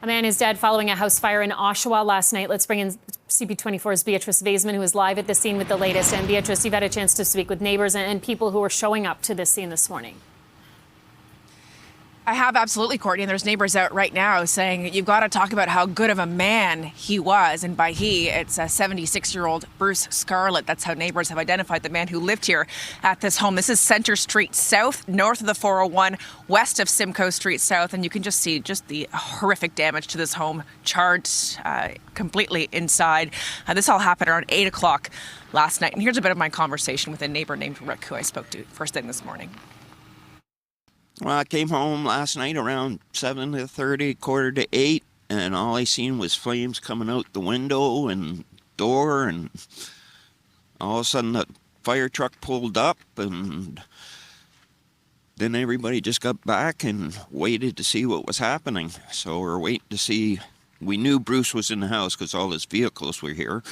A man is dead following a house fire in Oshawa last night. Let's bring in CP24's Beatrice Vaisman, who is live at the scene with the latest. And Beatrice, you've had a chance to speak with neighbours and people who are showing up to this scene this morning. I have, absolutely, Courtney, and there's neighbors out right now saying you've got to talk about how good of a man he was. And by he, it's a 76-year-old Bruce Scarlett. That's how neighbors have identified the man who lived here at this home. This is Centre Street South, north of the 401, west of Simcoe Street South. And you can just see just the horrific damage to this home, charred completely inside. This all happened around 8 o'clock last night. And here's a bit of my conversation with a neighbor named Rick, who I spoke to first thing this morning. Well, I came home last night around 7:30, 7:45, and all I seen was flames coming out the window and door, and all of a sudden the fire truck pulled up, and then everybody just got back and waited to see what was happening. So we're waiting to see. We knew Bruce was in the house because all his vehicles were here.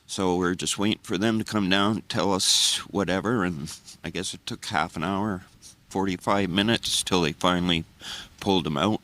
So we're just waiting for them to come down and tell us whatever, and I guess it took half an hour. 45 minutes till they finally pulled him out.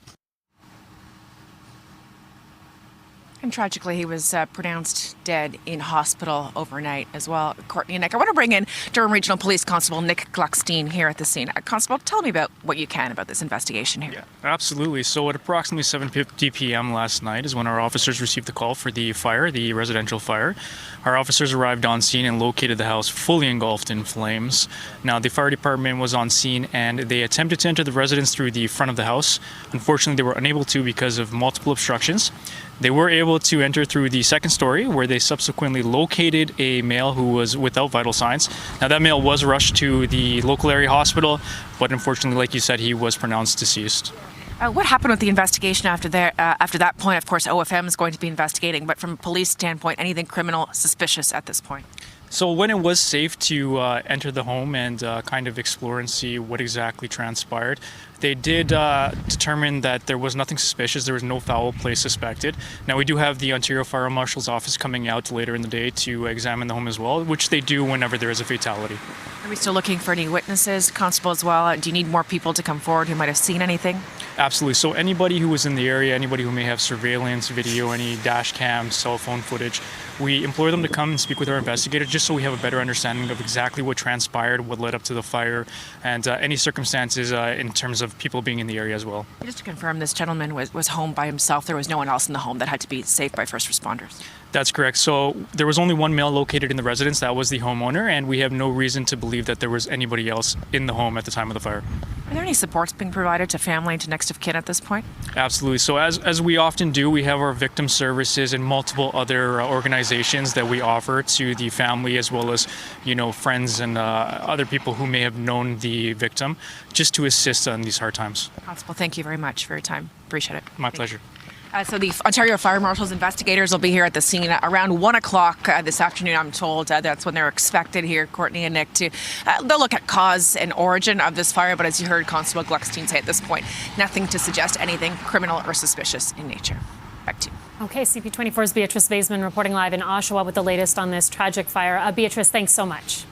And tragically, he was pronounced dead in hospital overnight as well. Courtney and Nick, I want to bring in Durham Regional Police Constable Nick Gluckstein here at the scene. Constable, tell me about what you can about this investigation here. Yeah, absolutely. So at approximately 7:50 p.m. last night is when our officers received the call for the fire, the residential fire. Our officers arrived on scene and located the house fully engulfed in flames. Now, the fire department was on scene and they attempted to enter the residence through the front of the house. Unfortunately, they were unable to because of multiple obstructions. They were able to enter through the second story, where they subsequently located a male who was without vital signs. Now, that male was rushed to the local area hospital, but unfortunately, like you said, he was pronounced deceased. What happened with the investigation after that point? Of course, OFM is going to be investigating, but from a police standpoint, anything criminal suspicious at this point? So when it was safe to enter the home and kind of explore and see what exactly transpired, they did determine that there was nothing suspicious. There was no foul play suspected. Now, we do have the Ontario Fire Marshal's office coming out later in the day to examine the home as well, which they do whenever there is a fatality. Are we still looking for any witnesses, Constable, as well? Do you need more people to come forward who might have seen anything? Absolutely. So anybody who was in the area, anybody who may have surveillance video, any dash cam, cell phone footage, we implore them to come and speak with our investigators just so we have a better understanding of exactly what transpired, what led up to the fire, and any circumstances in terms of people being in the area as well. Just to confirm, this gentleman was home by himself. There was no one else in the home that had to be saved by first responders. That's correct. So there was only one male located in the residence. That was the homeowner, and we have no reason to believe that there was anybody else in the home at the time of the fire. Are there any supports being provided to family and to next of kin at this point? Absolutely. So as we often do, we have our victim services and multiple other organizations that we offer to the family, as well as, friends and other people who may have known the victim, just to assist in these hard times. Constable, thank you very much for your time. Appreciate it. My pleasure. So the Ontario Fire Marshal's investigators will be here at the scene around 1 o'clock this afternoon, I'm told. That's when they're expected here, Courtney and Nick, to they'll look at cause and origin of this fire. But as you heard Constable Gluckstein say at this point, nothing to suggest anything criminal or suspicious in nature. Back to you. Okay, CP24's Beatrice Vaisman reporting live in Oshawa with the latest on this tragic fire. Beatrice, thanks so much.